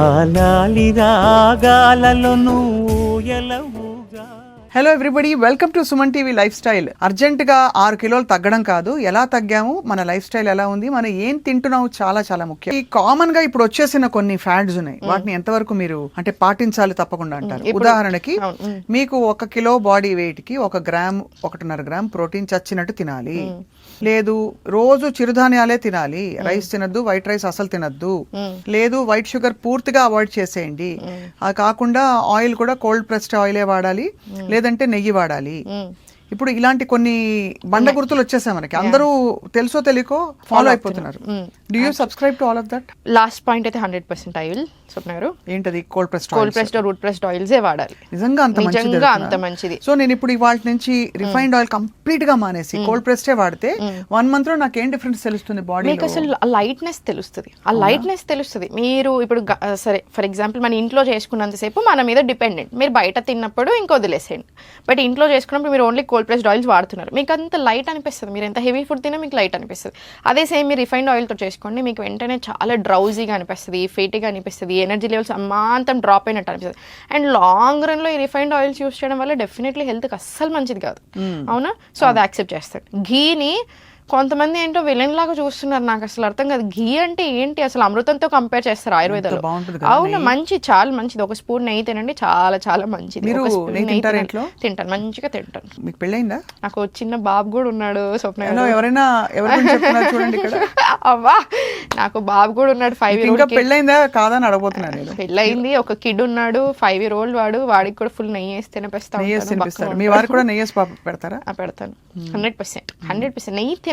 లాలి రాగాలలో నువ్వు ఎలవుగా. Hello everybody, welcome to Suman TV lifestyle. అర్జెంటుగా 6 కిలోలు తగ్గడం కాదు, ఎలా తగ్గాము, మన లైఫ్ స్టైల్ ఎలా ఉంది, మనం ఏం తింటున్నాము చాలా చాలా ముఖ్యం. ఈ కామన్ గా ఇప్పుడు వచ్చేసిన కొన్ని ఫ్యాడ్స్ ఉన్నాయి, వాటిని ఎంతవరకు మీరు అంటే పాటించాలి తప్పకుండా అంటారు? ఉదాహరణకి మీకు 1 కిలో బాడీ వెయిట్ కి 1 గ్రామ్ 1.5 గ్రామ్ ప్రోటీన్ చచ్చినట్టు తినాలి. లేదు రోజు చిరుధాన్యాలే తినాలి, రైస్ తినద్దు, వైట్ రైస్ అసలు తినద్దు. లేదు వైట్ షుగర్ పూర్తిగా అవాయిడ్ చేసేయండి. అది కాకుండా ఆయిల్ కూడా కోల్డ్ ప్రెస్డ్ ఆయిలే వాడాలి, లేదంటే నెయ్యి వాడాలి. ఇప్పుడు ఇలాంటి కొన్ని బండ గుర్తులు వచ్చేసాయి మనకి, అందరూ తెలుసో తెలియకో ఫాలో అయిపోతున్నారు. Do you subscribe to all of that? Last point అయితే 100% ఆయిల్ స్వప్న గారు. ఏంటది? కోల్డ్ ప్రెస్డ్ రూట్ ప్రెస్డ్ ఆయిల్సే వాడాలి. నిజంగా అంత మంచిది. సో నేను ఇప్పుడు ఇవాళ నుంచి రిఫైన్డ్ ఆయిల్ కంప్లీట్ గా మానేసి కోల్డ్ ప్రెస్డే వాడితే 1 month లో నాకు ఏం డిఫరెన్స్ తెలుస్తుంది బాడీ? మీకు అసలు లైట్నెస్ తెలుస్తుంది. మీరు ఇప్పుడు సరే ఫర్ ఎగ్జాంపుల్ మన ఇంట్లో చేసుకున్నంతసేపు మన మీద డిపెండెంట్. మీరు బయట తిన్నప్పుడు ఇంకో వదిలేసేయండి. బట్ ఇంట్లో చేసుకున్నప్పుడు మీరు ఓన్లీ కోల్డ్ ప్రెస్డ్ ఆయిల్స్ వాడుతున్నారు, మీకు అంత లైట్ అనిపిస్తుంది. మీరు ఎంత హెవీ ఫుడ్ తిన్నా మీకు లైట్ అనిపిస్తుంది. అదే సేమ్ మీరు రిఫైన్డ్ ఆయిల్తో చేసుకోండి, మీకు వెంటనే చాలా డ్రౌజీగా అనిపిస్తుంది, ఫేటీగా అనిపిస్తుంది, ఎనర్జీ లెవెల్స్ అమాంతం డ్రాప్ అయినట్టు అనిపిస్తుంది. అండ్ లాంగ్ రన్ లో ఈ రిఫైన్డ్ ఆయిల్స్ యూస్ చేయడం వల్ల డెఫినెట్లీ హెల్త్కి అస్సలు మంచిది కాదు, అవునా? సో అది యాక్సెప్ట్ చేస్తాడు. ఘీని కొంతమంది ఏంటో విలన్ లాగా చూస్తున్నారు, నాకు అసలు అర్థం కాదు. ఘీ అంటే ఏంటి అసలు? అమృతంతో కంపేర్ చేస్తారు ఆయుర్వేదంలో. అవును, మంచి చాలా మంచిది. 1 స్పూన్ నెయ్యి తినండి, చాలా చాలా మంచిది. తింటాను, మంచిగా తింటాను. మీకు పెళ్ళైందా? నాకు చిన్న బాబు కూడా ఉన్నాడు స్వప్న. ఎవరైనా చూడండి ఇక్కడ. అవ్వా, నాకు బాబు కూడా ఉన్నాడు. 5 years old. పెళ్ళైందా కాదని అడగబోతున్నాను. పెళ్ళయింది, ఒక కిడ్ ఉన్నాడు, 5 year old వాడు. వాడికి కూడా ఫుల్ నెయ్యి వేసి తినిపిస్తాను. మీ వారికి కూడా నెయ్యి పెడతారా? పెడతాను 100%. నెయ్యి తినాలి.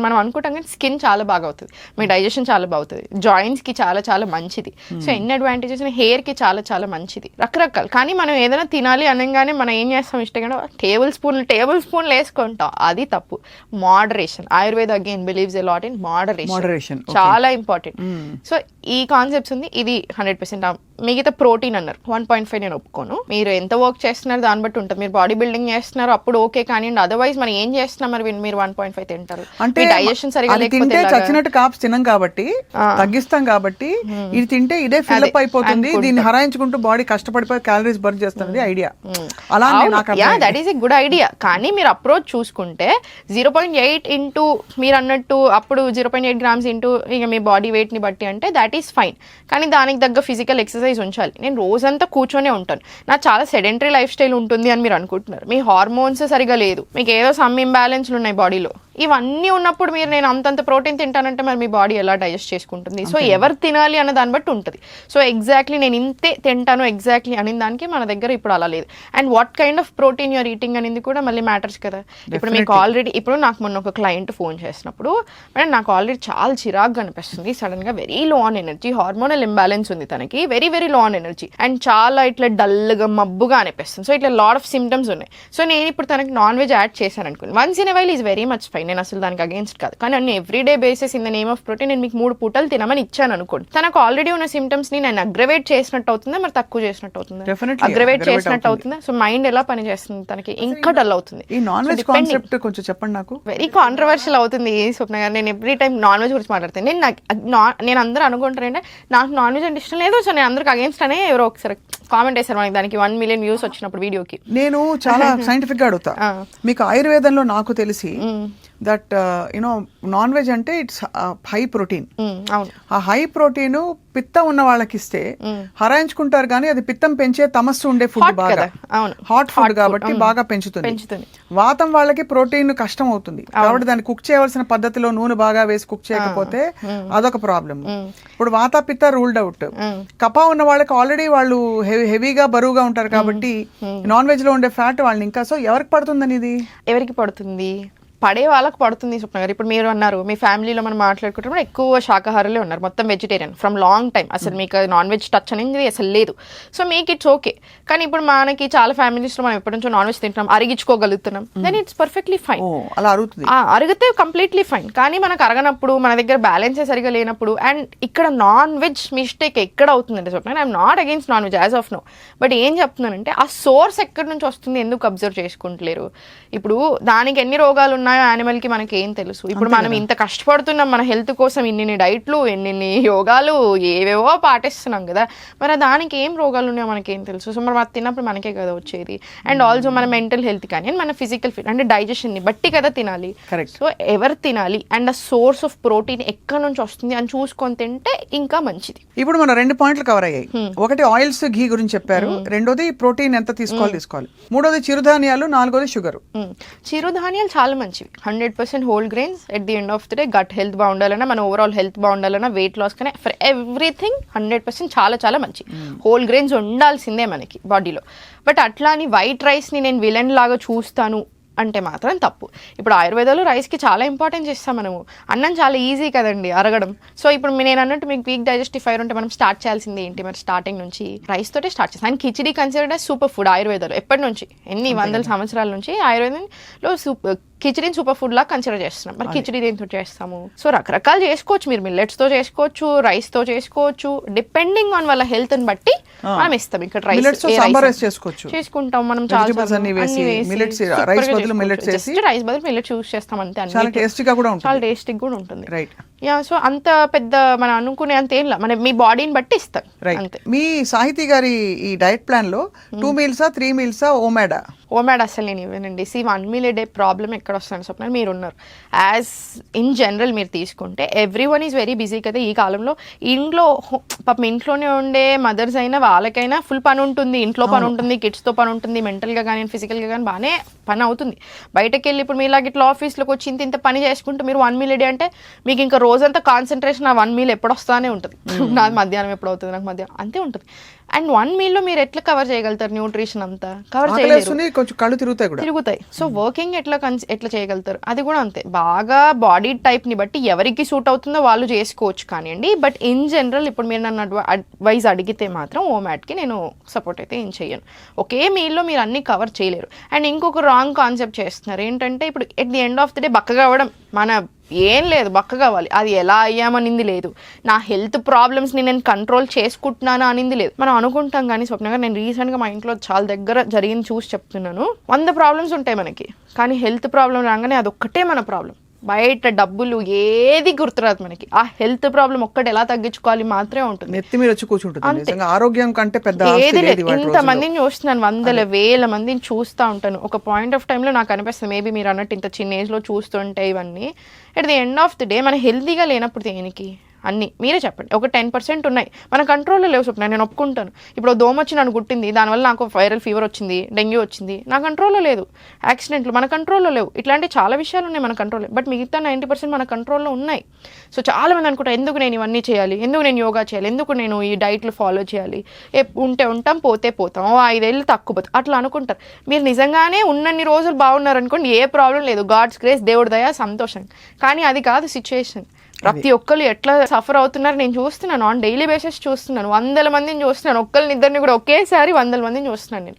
మనం అనుకుంటాం కానీ స్కిన్ చాలా బాగా అవుతుంది, మీ డైజెషన్ చాలా బాగుతుంది, జాయింట్స్ కి చాలా చాలా మంచిది. సో ఎన్ని అడ్వాంటేజెస్, హెయిర్ కి చాలా చాలా మంచిది, రకరకాలు. కానీ మనం ఏదైనా తినాలి అనగానే మనం ఏం చేస్తాం? ఇష్టంగా టేబుల్ స్పూన్లు వేసుకుంటాం. అది తప్పు. Moderation. Ayurveda again believes a lot in moderation. చాలా ఇంపార్టెంట్. సో ఈ కాన్సెప్ట్స్ ఉంది. ఇది 100%. మిగతా ప్రోటీన్ అన్నారు 1.5 నేను ఒప్పుకోను. మీరు ఎంత వర్క్ చేస్తున్నారు దాన్ని బట్టి ఉంటుంది. మీరు బాడీ బిల్డింగ్ చేస్తున్నారు అప్పుడు ఓకే, కానీ అదర్వైజ్ మనం ఏం చేస్తున్నాం మరి మీరు 1.5 తింటారు అంటే డైజెషన్ సరిగా లేకపోతే చచ్చినట్టు కాప్స్ తినం కాబట్టి తగ్గిస్తాం కాబట్టి ఇది తింటే ఇదే ఫిల్ అప్ అయిపోతుంది, దీన్ని హరాయించుకుంటూ బాడీ కష్టపడిపోయి క్యాలరీస్ బర్న్ చేస్తుంది ఐడియా. అలా that is a good idea. కానీ మీరు అప్రోచ్ చూసుకుంటే 0.8 ఇంటూ మీరు అన్నట్టు అప్పుడు 0.8 grams ఇంటూ ఇక మీ బాడీ వెయిట్ ని బట్టి అంటే దాట్ ఈస్ ఫైన్. కానీ దానికి తగ్గ ఫిజికల్ ఎక్సర్సైజ్ ఉంచాలి. నేను రోజంతా కూర్చొనే ఉంటాను, నాకు చాలా సెడెంటరీ లైఫ్ స్టైల్ ఉంటుంది అని మీరు అనుకుంటున్నారు. మీ హార్మోన్స్ సరిగా లేదు, మీకు ఏదో సమ్ ఇంబ్యాలెన్స్లు ఉన్నాయి బాడీలో. ఇవన్నీ ఉన్నప్పుడు మీరు నేను అంతంత ప్రోటీన్ తింటానంటే మరి మీ బాడీ ఎలా డైజెస్ట్ చేసుకుంటుంది? సో ఎవరు తినాలి అన్న దాన్ని బట్టి ఉంటుంది. సో ఎగ్జాక్ట్లీ నేను ఇంతే తింటాను ఎగ్జాక్ట్లీ అనే దానికి మన దగ్గర ఇప్పుడు అలా లేదు. And what kind of protein you're eating అనేది కూడా మళ్ళీ మ్యాటర్స్ కదా. ఇప్పుడు మీకు ఆల్రెడీ ఇప్పుడు నాకు మొన్న ఒక క్లయింట్ ఫోన్ చేసినప్పుడు మేడం నాకు ఆల్రెడీ చాలా చిరాగ్గా అనిపిస్తుంది, సడన్ గా very low on energy, hormonal imbalance ఉంది తనకి, very very low on energy, and చాలా ఇట్లా డల్గా మబ్బుగా అనిపిస్తుంది. సో ఇట్లా లాట్ ఆఫ్ సిమ్టమ్స్ ఉన్నాయి. సో నేను ఇప్పుడు తనకి నాన్ వెజ్ యాడ్ చేశాను అనుకోండి, once in a while is very much fine, నేను అసలు దానికి అగేన్స్ట్ కాదు. కానీ అన్ని everyday basis in the name of protein నేను మీకు 3 పూటలు తినమని ఇచ్చాను అనుకోండి, తనకు ఆల్రెడీ ఉన్న సిమ్టమ్స్ ని నేను అగ్రవేట్ చేసినట్టు అవుతుందా మరి తక్కువ చేసినట్టు అవుతుందా? అగ్రవేట్ చేసినట్టు అవుతుందా? సో మైండ్ ఎలా పనిచేస్తుంది తనకి, ఇంకా డల్ అవుతుంది. ఈ నాన్ వెజ్ కాన్సెప్ట్ కొంచెం చెప్పండి నాకు. వెరీ కాంట్రవర్షియల్ అవుతుంది స్వప్న గారు. నేను ఎవ్రీ టైం నాన్ వెజ్ గురించి మాట్లాడతాను. నేను అందరూ అనుకుంటారంటే నాకు నాన్ వెజ్ అంటే ఇష్టం లేదు, సో నేను అందరికి అగేన్స్ట్ అనే ఎవరో ఒకసారి కామెంట్ చేశారు మనకి, దానికి 1 million వ్యూస్ వచ్చినప్పుడు వీడియోకి. నేను చాలా సైంటిఫిక్ గా అడుగుతా. మీకు ఆయుర్వేదంలో నాకు తెలిసి దట్ యునో నాన్ వెజ్ అంటే ఇట్స్ హై ప్రోటీన్. ఆ హై ప్రోటీన్ పిత్తం ఉన్న వాళ్ళకి ఇస్తే హరాయించుకుంటారు, కానీ అది పిత్తం పెంచే తమస్సు ఉండే ఫుడ్, బాగా హాట్ ఫుడ్ కాబట్టి బాగా పెంచుతుంది. వాతం వాళ్ళకి ప్రోటీన్ కష్టం అవుతుంది కాబట్టి దాన్ని కుక్ చేయవలసిన పద్ధతిలో నూనె బాగా వేసి కుక్ చేయకపోతే అదొక ప్రాబ్లం. ఇప్పుడు వాత పిత్త రూల్డ్ అవుట్. కపా ఉన్న వాళ్ళకి ఆల్రెడీ వాళ్ళు హెవీగా బరువుగా ఉంటారు కాబట్టి నాన్ వెజ్ లో ఉండే ఫ్యాట్ వాళ్ళని ఇంకా. సో ఎవరికి పడుతుందని ఇది? ఎవరికి పడుతుంది? పడే వాళ్ళకి పడుతుంది స్వప్న గారు. ఇప్పుడు మీరు అన్నారు మీ ఫ్యామిలీలో మనం మాట్లాడుకుంటున్నప్పుడు ఎక్కువ శాకాహారులే ఉన్నారు, మొత్తం వెజిటేరియన్ ఫ్రమ్ లాంగ్ టైం, అసలు మీకు నాన్ వెజ్ టచ్ అనేది అసలు లేదు. సో మీకు ఇట్స్ ఓకే. కానీ ఇప్పుడు మనకి చాలా ఫ్యామిలీస్లో మనం ఎప్పటి నుంచో నాన్ వెజ్ తింటున్నాం, అరిగించుకోగలుగుతున్నాం, దెన్ ఇట్స్ పర్ఫెక్ట్లీ ఫైన్. అరిగితే కంప్లీట్లీ ఫైన్. కానీ మనకు అరగనప్పుడు, మన దగ్గర బ్యాలెన్సే సరిగా లేనప్పుడు, అండ్ ఇక్కడ నాన్ వెజ్ మిస్టేక్ ఎక్కడ అవుతుందంటే Swapna, I'm not against non veg as of now, but ఏం చెప్తున్నానంటే ఆ సోర్స్ ఎక్కడి నుంచి వస్తుంది ఎందుకు అబ్జర్వ్ చేసుకుంటలేరు? ఇప్పుడు దానికి ఎన్ని రోగాలు ఉన్నాయో యానిమల్ కి మనకి ఏం తెలుసు. ఇప్పుడు మనం ఇంత కష్టపడుతున్నాం మన హెల్త్ కోసం, ఇన్ని డైట్లు, ఎన్ని యోగాలు, ఏవేవో పాటిస్తున్నాం కదా, మరి దానికి ఏం రోగాలు ఉన్నాయో మనకేం తెలుసు. సో మరి తిన్నప్పుడు మనకే కదా వచ్చేది. అండ్ ఆల్సో మన మెంటల్ హెల్త్ కానీ మన ఫిజికల్ ఫిట్ అంటే డైజెషన్ ని బట్టి కదా తినాలి. సో ఎవరు తినాలి అండ్ ఆ సోర్స్ ఆఫ్ ప్రోటీన్ ఎక్కడి నుంచి వస్తుంది అని చూసుకొని తింటే ఇంకా మంచిది. ఇప్పుడు మన 2 పాయింట్లు కవర్ అయ్యాయి. ఒకటి ఆయిల్స్, ఘీ గురించి చెప్పారు. రెండోది ప్రోటీన్ ఎంత తీసుకోవాలి. మూడోది చిరుధాన్యాలు. నాలుగోది షుగర్. చిరుధాన్యాలు చాలా మంచివి. 100% whole grains. At the end of the day gut health బాగుండాలన్నా, మన ఓవరాల్ హెల్త్ బాగుండాలన్నా, వెయిట్ లాస్ కానీ ఫర్ ఎవ్రీథింగ్ 100% చాలా చాలా మంచి. హోల్ గ్రెయిన్స్ ఉండాల్సిందే మనకి బాడీలో. బట్ అట్లా అని వైట్ రైస్ని నేను విలన్ లాగా చూస్తాను అంటే మాత్రం తప్పు. ఇప్పుడు ఆయుర్వేదాలు రైస్కి చాలా ఇంపార్టెన్స్ ఇస్తాం మనము. అన్నం చాలా ఈజీ కదండి అరగడం. సో ఇప్పుడు నేను అన్నట్టు మీకు వీక్ డైజెస్టివ్ ఫైర్ ఉంటే మనం స్టార్ట్ చేయాల్సింది ఏంటి, మరి స్టార్టింగ్ నుంచి రైస్ తోటే స్టార్ట్ చేస్తాం. And khichdi considered as super food ఆయుర్వేదాలు. ఎప్పటి నుంచి, ఎన్ని వందల సంవత్సరాల నుంచి ఆయుర్వేదంలో కిచిడీని సూపర్ ఫుడ్ లా కన్సిడర్ చేస్తున్నాం. మరి కిచిడీ దేంతో చేస్తాము? సో రకరకాలు చేసుకోవచ్చు. మీరు మిల్లెట్స్ తో చేసుకోవచ్చు, రైస్ తో చేసుకోవచ్చు, డిపెండింగ్ ఆన్ వాళ్ళ హెల్త్ ని బట్టి మనం ఇస్తాం. ఇక్కడ రైస్ చేసుకుంటాం మనం, రైస్ బదులు మిల్లెట్స్ యూస్ చేస్తాం అంతే. చాలా టేస్టీగా కూడా ఉంటుంది. యా, సో అంత పెద్ద మనం అనుకునే అంత ఏం మన మీ బాడీని బట్టి ఇస్తాం అంతే. మీ సాహితీ గారి ఈ డైట్ ప్లాన్ లో 2 మీల్సా 3 మీల్సా ఓమాడ్ అసలు నేను ఇవ్వనండి. 1 మీల్ ఏ డే ప్రాబ్లం ఎక్కడ వస్తుంది స్వప్న, మీరు ఉన్నారు. యాజ్ ఇన్ జనరల్ మీరు తీసుకుంటే every one is very busy కదా ఈ కాలంలో. ఇంట్లో పాపం ఇంట్లోనే ఉండే మదర్స్ అయినా వాళ్ళకైనా ఫుల్ పని ఉంటుంది. ఇంట్లో పని ఉంటుంది, కిడ్స్తో పని ఉంటుంది, మెంటల్గా కానీ ఫిజికల్గా కానీ బాగానే పని అవుతుంది. బయటకు వెళ్ళి ఇప్పుడు మీలాగ ఇట్లా ఆఫీస్లోకి వచ్చి ఇంత పని చేసుకుంటూ మీరు 1 మీల్ ఏ డే అంటే మీకు ఇంకా రోజంతా కాన్సన్ట్రేషన్ ఆ 1 మీల్ ఎప్పుడు వస్తానే ఉంటుంది. నాది మధ్యాహ్నం ఎప్పుడు అవుతుంది, నాకు మధ్యాహ్నం అంతే ఉంటుంది. అండ్ 1 మీల్లో మీరు ఎట్లా కవర్ చేయగలుగుతారు న్యూట్రిషన్ అంతా? కవర్ చేయలేరు, కొంచెం కళ్ళు తిరుగుతాయి. సో వర్కింగ్ ఎట్లా చేయగలుగుతారు? అది కూడా అంతే. బాగా బాడీ టైప్ ని బట్టి ఎవరికి సూట్ అవుతుందో వాళ్ళు చేసుకోవచ్చు కానివ్వండి. బట్ ఇన్ జనరల్ ఇప్పుడు మీరు నన్ను అడ్వైజ్ అడిగితే మాత్రం ఓమాట్కి నేను సపోర్ట్ అయితే ఏం చేయను. ఒకే మీల్లో మీరు అన్ని కవర్ చేయలేరు. అండ్ ఇంకొక రాంగ్ కాన్సెప్ట్ చేస్తున్నారు ఏంటంటే, ఇప్పుడు at the end of the day బక్కగా అవ్వడం మన ఏం లేదు, బక్క కావాలి. అది ఎలా అయ్యామనింది లేదు, నా హెల్త్ ప్రాబ్లమ్స్ని నేను కంట్రోల్ చేసుకుంటున్నాను అనింది లేదు. మనం అనుకుంటాం కానీ స్వప్న గారు, నేను రీసెంట్గా మా ఇంట్లో చాలా దగ్గర జరిగింది చూసి చెప్తున్నాను. 100 ప్రాబ్లమ్స్ ఉంటాయి మనకి, కానీ హెల్త్ ప్రాబ్లం రాగానే అదొక్కటే మన ప్రాబ్లం. బయట డబ్బులు ఏది గుర్తురాదు మనకి. ఆ హెల్త్ ప్రాబ్లం ఒక్కటి ఎలా తగ్గించుకోవాలి మాత్రమే ఉంటుంది. నెత్తి మీద వచ్చి కూర్చుంటుంది. ఆరోగ్యం కంటే పెద్ద ఏది లేదు. ఇంతమందిని చూస్తున్నాను, వందల వేల మందిని చూస్తూ ఉంటాను. ఒక పాయింట్ ఆఫ్ టైంలో నాకు అనిపిస్తుంది, మేబీ మీరు అన్నట్టు ఇంత చిన్న ఏజ్లో చూస్తుంటే ఇవన్నీ at the end of the day మన హెల్తీగా లేనప్పుడు దేనికి అన్నీ మీరే చెప్పండి. ఒక 10% ఉన్నాయి మన కంట్రోల్లో లేవు స్వప్న, నేను ఒప్పుకుంటాను. ఇప్పుడు దోమ వచ్చి నన్ను గుట్టింది, దానివల్ల నాకు వైరల్ ఫీవర్ వచ్చింది, డెంగ్యూ వచ్చింది, నా కంట్రోల్లో లేదు. యాక్సిడెంట్లు మన కంట్రోల్లో లేవు. ఇట్లాంటి చాలా విషయాలు ఉన్నాయి మన కంట్రోల్లో. బట్ మిగతా 90% మన కంట్రోల్లో ఉన్నాయి. సో చాలా మంది అనుకుంటారు, ఎందుకు నేను ఇవన్నీ చేయాలి, ఎందుకు నేను యోగా చేయాలి, ఎందుకు నేను ఈ డైట్లు ఫాలో చేయాలి, ఉంటే ఉంటాం పోతే పోతాం, 5 ఏళ్ళు తక్కువ పోతాం అట్లా అనుకుంటారు. మీరు నిజంగానే ఉన్నన్ని రోజులు బాగున్నారనుకోండి, ఏ ప్రాబ్లం లేదు, గాడ్స్ గ్రేస్, దేవుడి దయ, సంతోషం. కానీ అది కాదు సిచ్యుయేషన్. ప్రతి ఒక్కరు ఎట్లా సఫర్ అవుతున్నారు నేను చూస్తున్నాను, ఆన్ డైలీ బేసిస్ చూస్తున్నాను. 100 మందిని చూస్తున్నాను, ఒక్కరినిద్దరిని కూడా ఒకేసారి 100 మందిని చూస్తున్నాను నేను.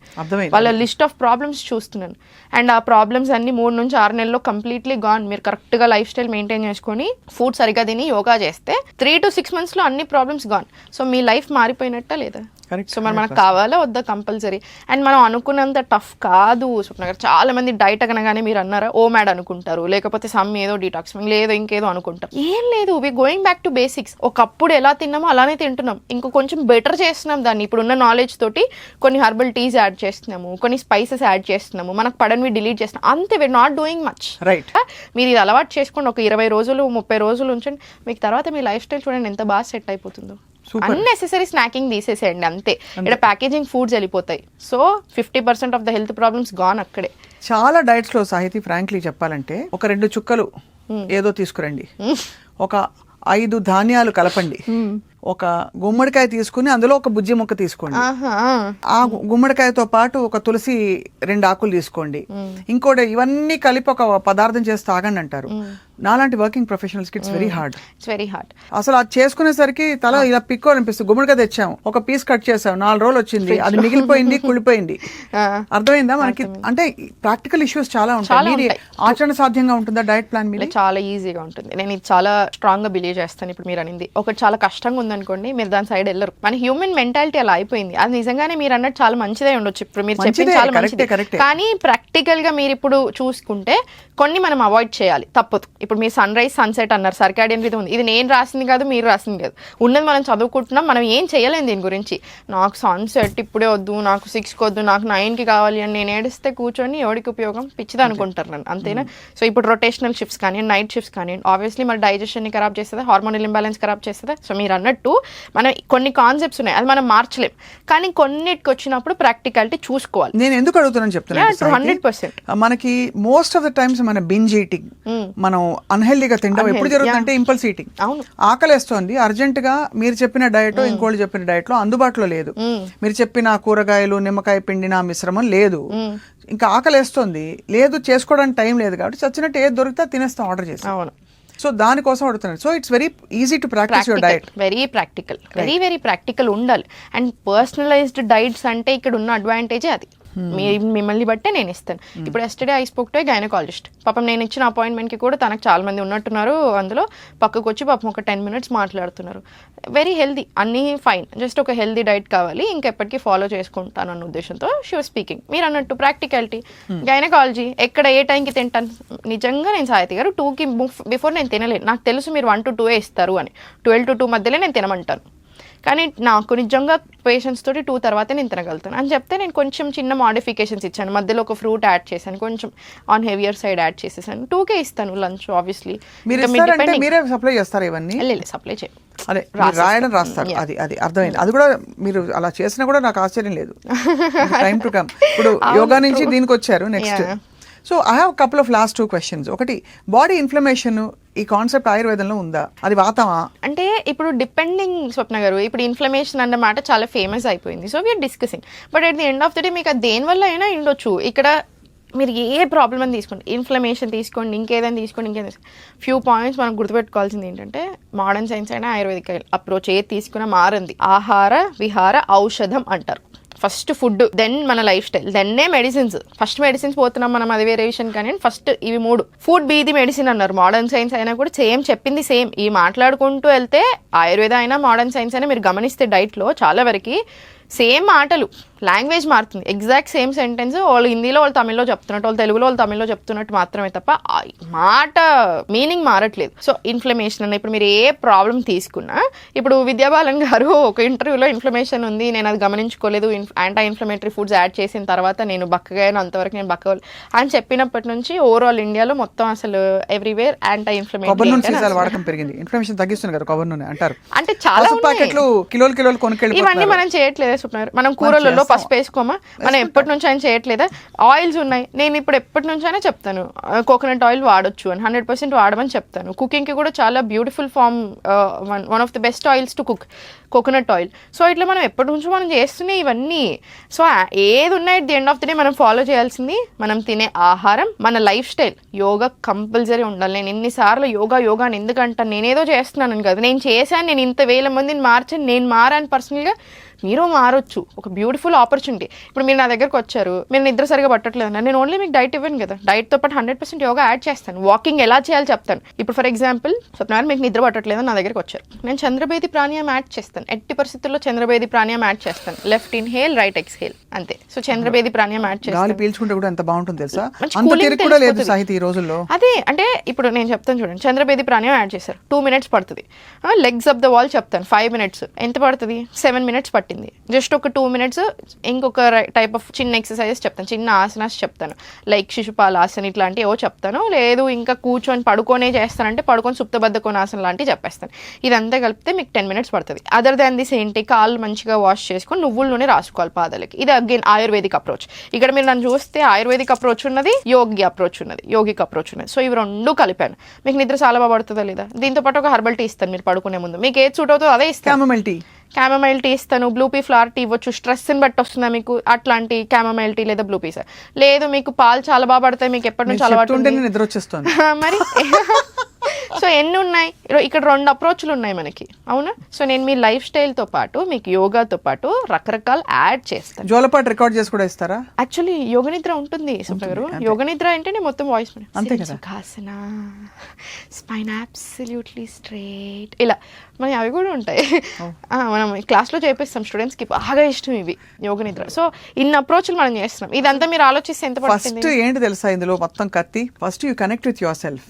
వాళ్ళ లిస్ట్ ఆఫ్ ప్రాబ్లమ్స్ చూస్తున్నాను. అండ్ ఆ ప్రాబ్లమ్స్ అన్ని 3 నుంచి 6 నెలల్లో కంప్లీట్లీ గాన్. మీరు కరెక్ట్గా లైఫ్ స్టైల్ మెయింటైన్ చేసుకొని ఫుడ్ సరిగ్గా తిని యోగా చేస్తే 3 to 6 monthsలో అన్ని ప్రాబ్లమ్స్ గాన్. సో మీ లైఫ్ మారిపోయినట్టా లేదా? సో మరి మనకు కావాలా వద్దా? కంపల్సరీ. అండ్ మనం అనుకున్నంత టఫ్ కాదు స్వప్న గారు. చాలా మంది డైట్ అనగానే మీరు అన్నారా ఓమాడ్ అనుకుంటారు, లేకపోతే సమ్ ఏదో డీటాక్సింగ్ లేదో ఇంకేదో అనుకుంటారు. ఏం లేదు, we going back to basics. ఒకప్పుడు ఎలా తిన్నామో అలానే తింటున్నాం, ఇంకో కొంచెం బెటర్ చేస్తున్నాం దాన్ని. ఇప్పుడున్న నాలెడ్జ్ తోటి కొన్ని హర్బల్ టీస్ యాడ్ చేస్తున్నాము, కొన్ని స్పైసెస్ యాడ్ చేస్తున్నాము, మనకు పడనివి డిలీట్ చేస్తున్నాం అంతే. We are not doing much. Right. మీరు ఇది అలవాటు చేసుకోండి, ఒక 20 రోజులు 30 రోజులు ఉంచండి, మీకు తర్వాత మీ లైఫ్ స్టైల్ చూడండి ఎంత బాగా సెట్ అయిపోతుందో. అన్నెసెసరీ స్నాకింగ్ తీసేసేయండి అంతే. ఇక్కడ ప్యాకేజింగ్ ఫుడ్స్ వెళ్ళిపోతాయి. So 50% of the health problems gone అక్కడే. చాలా డైట్స్ లో సాహితీ ఫ్రాంక్లీ చెప్పాలంటే ఒక 2 చుక్కలు ఏదో తీసుకురండి, ఒక 5 ధాన్యాలు కలపండి, ఒక గుమ్మడికాయ తీసుకుని అందులో ఒక బుజ్జి ముక్క తీసుకోండి, ఆ గుమ్మడికాయతో పాటు ఒక తులసి 2 ఆకులు తీసుకోండి, ఇంకోటి ఇవన్నీ కలిపి ఒక పదార్థం చేసి తాగండి అంటారు. నాలాంటి వర్కింగ్ ప్రొఫెషనల్స్ కి ఇట్స్ వెరీ హార్డ్. అసలు అది చేసుకునేసరికి తల ఇలా పిక్కోవాలనిపిస్తుంది. గుమ్మడికాయ తెచ్చాం, ఒక పీస్ కట్ చేసాం, 4 రోజులు వచ్చింది, అది మిగిలిపోయింది, కుళ్ళిపోయింది. అర్థమైందా మనకి? అంటే ప్రాక్టికల్ ఇష్యూస్ చాలా ఉంటాయి. ఆచరణ సాధ్యంగా ఉంటుందా డైట్ ప్లాన్ మీద? చాలా ఈజీగా ఉంటుంది. నేను ఇది చాలా స్ట్రాంగ్ గా బిలీవ్ చేస్తాను. ఇప్పుడు మీరు అనింది ఒకటి చాలా కష్టంగా ఉందనుకోండి మీరు దాని సైడ్ వెళ్ళరు. మన హ్యూమన్ మెంటాలిటీ అలా అయిపోయింది. అది నిజంగానే మీరు అన్నట్టు చాలా మంచిదే ఉండొచ్చు, ఇప్పుడు మీరు చెప్పింది చాలా మంచిది. కానీ ప్రాక్టికల్ గా మీరు ఇప్పుడు చూసుకుంటే కొన్ని మనం అవాయిడ్ చేయాలి, తప్పదు. ఇప్పుడు మీరు సన్ రైజ్ సన్సెట్ అన్నారు, సర్కాడియన్ రిథమ్ ఉంది, ఇది నేను రాసింది కాదు, మీరు రాసింది కాదు, ఉన్నది మనం చదువుకుంటున్నాం, మనం ఏం చేయలేం దీని గురించి. నాకు సన్సెట్ ఇప్పుడే వద్దు, నాకు 6కి వద్దు, నాకు 9కి కావాలి అని నేను ఏడిస్తే కూర్చొని ఎవరికి ఉపయోగం, పిచ్చిది అనుకుంటారు నన్ను, అంతేనా? సో ఇప్పుడు రొటేషనల్ షిఫ్ట్స్ కానీ నైట్ షిఫ్ట్స్ కానీ ఆబ్వియస్లీ మన డైజెషన్ని ఖరాబ్ చేస్తుందా, హార్మోనల్ ఇంబ్యాలెన్స్ ఖరాబ్ చేస్తుందా. సో మీరు అన్నట్టు మనం కొన్ని కాన్సెప్ట్స్ ఉన్నాయి, అది మనం మార్చలేం, కానీ కొన్నిటికి వచ్చినప్పుడు ప్రాక్టికాలిటీ చూసుకోవాలి. నేను ఎందుకు అడుగుతున్నాను చెప్తున్నాను, 100% మనకి మోస్ట్ ఆఫ్ ద టైమ్స్ మన బింజ్ ఈటింగ్, మనం అన్హెల్దీగా తినడం ఎప్పుడు జరుగుతుందంటే ఇంపల్స్ ఈటింగ్. ఆకలేస్తోంది, అర్జెంట్ గా మీరు చెప్పిన డయట్ ఇంకోళ్ళు చెప్పిన డయట్ లో అందుబాటులో లేదు, మీరు చెప్పిన కూరగాయలు నిమ్మకాయ పిండిన మిశ్రమం లేదు, ఇంకా ఆకలేస్తుంది లేదు, చేసుకోవడానికి టైం లేదు, కాబట్టి చచ్చినట్టు ఏది దొరికితే తినేస్తాం ఆర్డర్ చేసి. అవును. సో దానికోసం అడుగుతున్నాను. So it's very easy to practice your diet. Very practical ఉండాలి. అండ్ పర్సనలైజ్డ్ డైట్స్ అంటే ఇక్కడ ఉన్న అడ్వాంటేజే అది. మిమ్మల్ని బట్టే నేను ఇస్తాను. ఇప్పుడు yesterday I spoke to A gynaecologist. పాపం నేను ఇచ్చిన అపాయింట్మెంట్కి కూడా తనకు చాలా మంది ఉన్నట్టున్నారు, అందులో పక్కకు వచ్చి పాపం ఒక 10 minutes మాట్లాడుతున్నారు. వెరీ హెల్దీ, అన్నీ ఫైన్, జస్ట్ ఒక హెల్దీ డైట్ కావాలి, ఇంకెప్పటికీ ఫాలో చేసుకుంటాను అన్న ఉద్దేశంతో షీ వాజ్ స్పీకింగ్. మీరు అన్నట్టు ప్రాక్టికాలిటీ, గైనకాలజీ ఎక్కడ ఏ టైంకి తింటాను, నిజంగా నేను సాహితి గారు 2కి బిఫోర్ నేను తినలేను, నాకు తెలుసు మీరు 1 to 2 ఇస్తారు అని, 12 to 2 మధ్యలో నేను తినమంటాను, కానీ నాకు నిజంగా పేషెంట్స్ తోటి 2 తర్వాతే నేను తినగలుగుతాను అని చెప్తే నేను కొంచెం చిన్న మాడిఫికేషన్స్ ఇచ్చాను, మధ్యలో ఒక ఫ్రూట్ యాడ్ చేశాను, కొంచెం ఆన్ హెవియర్ సైడ్ యాడ్ చేసేసాను. 2కే ఇస్తాను లంచ్. ఆబ్వియస్లీ మీరే సప్లై చేస్తారు ఇవన్నీ? సప్లై చేయ, అదే రాయడం రాస్తారు, అది అది అర్థమైంది. అది కూడా మీరు అలా చేసినా కూడా నాకు ఆశ్చర్యం లేదు. Time to come. ఇప్పుడు యోగా నుంచి దీనికి వచ్చారు next. So I have couple of last 2 questions. ఒకటి, బాడీ ఇన్ఫ్లమేషన్ ఈ కాన్సెప్ట్ ఆయుర్వేదంలో ఉందా, అది వాతమా? అంటే ఇప్పుడు డిపెండింగ్ స్వప్న గారు, ఇప్పుడు ఇన్ఫ్లమేషన్ అన్నమాట చాలా ఫేమస్ అయిపోయింది, so we are discussing. But at the end of the day మీకు అది దేనివల్ల అయినా ఉండొచ్చు. ఇక్కడ మీరు ఏ ప్రాబ్లమ్ అని తీసుకోండి, ఇన్ఫ్లమేషన్ తీసుకోండి, ఇంకేదైనా తీసుకోండి, ఫ్యూ పాయింట్స్ మనం గుర్తుపెట్టుకోవాల్సింది ఏంటంటే, మోడర్న్ సైన్స్ అయినా ఆయుర్వేదిక్ అప్రోచ్ ఏది తీసుకున్నా మారింది. ఆహార విహార ఔషధం అంటారు. ఫస్ట్ ఫుడ్, దెన్ మన లైఫ్ స్టైల్, దెన్నే మెడిసిన్స్. ఫస్ట్ మెడిసిన్స్ పోతున్నాం మనం, అది వేరే విషయం, కానీ ఫస్ట్ ఇవి 3. ఫుడ్ బీ ది మెడిసిన్ అన్నారు. మోడర్న్ సైన్స్ అయినా కూడా సేమ్ చెప్పింది సేమ్. ఈ మాట్లాడుకుంటూ వెళ్తే ఆయుర్వేద అయినా మోడర్న్ సైన్స్ అయినా మీరు గమనిస్తే డైట్లో చాలా వరకు సేమ్ మాటలు, లాంగ్వేజ్ మారుతుంది, ఎగ్జాక్ట్ సేమ్ సెంటెన్స్ వాళ్ళు హిందీలో వాళ్ళు తమిళ్లో చెప్తున్నట్టు, వాళ్ళు తెలుగులో వాళ్ళు తమిళ్లో చెప్తున్నట్టు మాత్రమే తప్ప మాట మీనింగ్ మారట్లేదు. సో ఇన్ఫ్లమేషన్ అన్న, ఇప్పుడు మీరు ఏ ప్రాబ్లం తీసుకున్నా, ఇప్పుడు విద్యాబాలన్ గారు ఒక ఇంటర్వ్యూలో ఇన్ఫ్లమేషన్ ఉంది, నేను అది గమనించుకోలేదు, యాంటీ ఇన్ఫ్లమేటరీ ఫుడ్స్ యాడ్ చేసిన తర్వాత నేను బక్కగా అయినా, అంతవరకు నేను బక్కవాలి అని చెప్పినప్పటి నుంచి ఓవరాల్ ఇండియాలో మొత్తం అసలు ఎవ్రీవేర్ యాంటీ ఇన్ఫ్లమేటరీ వాడకం పెరిగింది. ఇన్ఫ్లమేషన్ తగ్గిస్తుంది కదా కొబ్బరి నూనె అంటారు. అంటే చాలా ప్యాకెట్లు కిలోలు కొనుక్కెళ్ళి, ఇవన్నీ మనం చేయట్లేదు. మనం కూరలలో పసుపు వేసుకోమా, మనం ఎప్పటి నుంచి అయినా చేయట్లేదా? ఆయిల్స్ ఉన్నాయి, నేను ఇప్పుడు ఎప్పటి నుంచి అయినా చెప్తాను కోకోనట్ ఆయిల్ వాడొచ్చు అని, 100% వాడమని చెప్తాను. కుకింగ్కి కూడా చాలా beautiful farm, one of the best oils to cook, coconut oil. So ఇట్లా మనం ఎప్పటి నుంచో మనం చేస్తున్నాయి ఇవన్నీ. సో ఏది ఉన్నాయి, the end of the day మనం ఫాలో చేయాల్సింది మనం తినే ఆహారం, మన లైఫ్ స్టైల్. యోగా కంపల్సరీ ఉండాలి. నేను ఎన్నిసార్లు యోగా అని ఎందుకంటాను, నేనేదో చేస్తున్నాను కదా, నేను చేశాను, నేను ఇంత వేల మందిని మార్చాను, నేను మారాను పర్సనల్గా, మీరు మారొచ్చు. ఒక బ్యూటిఫుల్ ఆపర్చునిటీ. ఇప్పుడు మీరు నా దగ్గరకు వచ్చారు, మీరు నిద్ర సరిగా పట్టట్లేదు, నేను ఓన్లీ మీకు డైట్ ఇవ్వను కదా, డైట్తో పాటు 100% యోగా యాడ్ చేస్తాను, వాకింగ్ ఎలా చేయాలి చెప్తాను. ఇప్పుడు ఫర్ ఎగ్జాంపుల్ స్వప్న మీకు నిద్ర పట్టట్లేదు నా దగ్గరకు వచ్చారు, నేను చంద్రభేది ప్రాణాయామం యాడ్ చేస్తాను, ఎట్టి పరిస్థితుల్లో చంద్రభేది ప్రాణాయామం యాడ్ చేస్తాను. లెఫ్ట్ ఇన్హేల్, రైట్ ఎక్స్హేల్, అంతే. సో చంద్రభేది ప్రాణాయామం యాడ్ చేస్తాను. గాలి పీల్చుకుంటే కూడా ఎంత బాగుంటుంది తెలుసా, లేదు సాహితీ ఈ రోజుల్లో. అదే అంటే ఇప్పుడు నేను చెప్తాను చూడండి, చంద్రభేది ప్రాణాయామం యాడ్ చేశారు, 2 minutes పడుతుంది. లెగ్స్ ఆఫ్ ద వాల్ చెప్తాను 5 minutes, ఎంత పడుతుంది? 7 minutes పట్టింది. జస్ట్ ఒక 2 minutes ఇంకొక టైప్ ఆఫ్ చిన్న ఎక్సర్సైజెస్ చెప్తాను, చిన్న ఆసనాస్ చెప్తాను, లైక్ శిశుపాలాసన ఇట్లాంటివి ఏవో చెప్తాను. లేదు ఇంకా కూర్చొని పడుకొనే చేస్తానంటే పడుకొని సుప్తబద్ధకోణాసన లాంటివి చెప్పేస్తాను. ఇదంతా కలిపితే మీకు 10 minutes పడుతుంది. అదర్ దాన్ దిస్ ఏంటి, కాళ్ళు మంచిగా వాష్ చేసుకొని నువ్వుల నూనె రాసుకోవాలి పాదాలకి. ఇది అగైన్ ఆయుర్వేదిక్ అప్రోచ్. ఇక్కడ మీరు నన్ను చూస్తే ఆయుర్వేదిక్ అప్రోచ్ ఉన్నది, యోగిక్ అప్రోచ్ ఉన్నది. సో ఇవి 2 కలిపాను. మీకు నిద్ర చాలా బాగా పడుతుందా లేదా? దీంతో పాటు ఒక హెర్బల్ టీ ఇస్తాను మీరు పడుకునే ముందు, మీకు ఏది సూట్ అవుతుందో అదే ఇస్తాను. క్యామమైల్ టీ ఇస్తాను, బ్లూ పీ ఫ్లవర్ టీ ఇవ్వచ్చు, స్ట్రెస్ని బట్టి వస్తుందా మీకు, అట్లాంటి క్యామమైల్ టీ లేదా బ్లూ పీ. సార్ లేదు మీకు పాలు చాలా బాగా పడతాయి, మీకు ఎప్పటి నుంచి అలవాటు నిద్ర వచ్చేస్తుంది మరి సో ఎన్ని ఉన్నాయి, ఇక్కడ 2 అప్రోచ్లు ఉన్నాయి మనకి, అవునా? సో నేను మీ లైఫ్ స్టైల్తో పాటు మీకు యోగాతో పాటు రకరకాల యాడ్ చేస్తాను. జోలపాటు రికార్డ్ చేసి కూడా ఇస్తారా? యాక్చువల్లీ యోగ నిద్ర ఉంటుంది స్వప్న గారు. యోగ నిద్ర అంటేనే మొత్తం వాయిస్ అంతే కదా. సుఖాసన, స్పైన్ అబ్సల్యూట్లీ స్ట్రైట్, ఇలా మనకి అవి కూడా ఉంటాయి. మనం క్లాస్లో చేపిస్తాం స్టూడెంట్స్కి, బాగా ఇష్టం ఇవి యోగ నిద్ర. సో ఇన్ని అప్రోచ్లు మనం చేస్తున్నాం. ఇదంతా మీరు ఆలోచిస్తే ఎంత ఫస్ట్ ఏంటి తెలుసా ఇందులో మొత్తం కత్తి? First you connect with your self.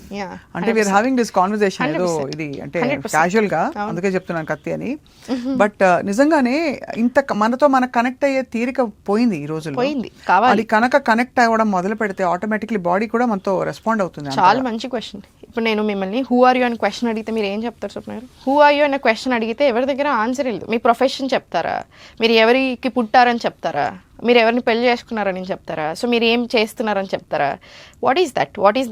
అంటే వీఆర్ హ్యావింగ్ దిస్ కాన్వర్సేషన్ ఏదో ఇది అంటే క్యాజువల్ గా, అందుకే చెప్తున్నాను కత్తి అని. బట్ నిజంగానే ఇంత మనతో మనకు కనెక్ట్ అయ్యే తీరిక పోయింది ఈ రోజుల్లో. పోయింది, కావాలి. అది కనుక కనెక్ట్ అవ్వడం మొదలు పెడితే ఆటోమేటిక్లీ బాడీ కూడా మనతో రెస్పాండ్ అవుతుంది. చాలా మంచి క్వశ్చన్. ఇప్పుడు నేను మిమ్మల్ని హూ ఆర్ యూ అని క్వశ్చన్ అడిగితే మీరు ఏం చెప్తారు స్వప్న గారు? హూ ఆర్ యూ అనే క్వశ్చన్ అడిగితే ఎవరి దగ్గర ఆన్సర్ లేదు. మీ ప్రొఫెషన్ చెప్తారా, మీరు ఎవరికి పుట్టారని చెప్తారా, మీరు ఎవరిని పెళ్లి చేసుకున్నారని చెప్తారా, సో మీరు ఏం చేస్తున్నారని చెప్తారా? What is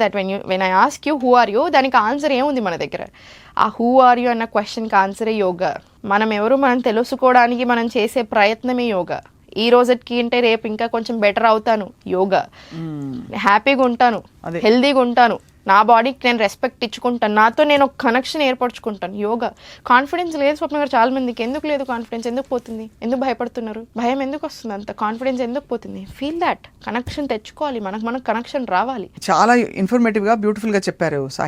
that when I ask you who are you, దానికి ఆన్సర్ ఏముంది మన దగ్గర? ఆ హూ ఆర్ యూ అన్న క్వశ్చన్కి ఆన్సరే యోగా. మనం ఎవరు మనం తెలుసుకోవడానికి మనం చేసే ప్రయత్నమే యోగా. ఈ రోజుకి అంటే రేపు ఇంకా కొంచెం బెటర్ అవుతాను, యోగా. హ్యాపీగా ఉంటాను, హెల్దీగా ఉంటాను, నా బాడీకి నేను రెస్పెక్ట్ ఇచ్చుకుంటాను, నాతో నేను ఒక కనెక్షన్ ఏర్పరచుకుంటాను, యోగా. కాన్ఫిడెన్స్ లేదు స్వప్న గారు చాలా మందికి. ఎందుకు లేదు కాన్ఫిడెన్స్? ఎందుకు పోతుంది? ఎందుకు భయపడుతున్నారు? భయం ఎందుకు వస్తుంది? అంత కాన్ఫిడెన్స్ ఎందుకు పోతుంది? ఫీల్ దాట్ కనెక్షన్ తెచ్చుకోవాలి, మనకు కనెక్షన్ రావాలి. చాలా ఇన్ఫర్మేటివ్ గా బ్యూటిఫుల్ గా చెప్పారు సాహిత్య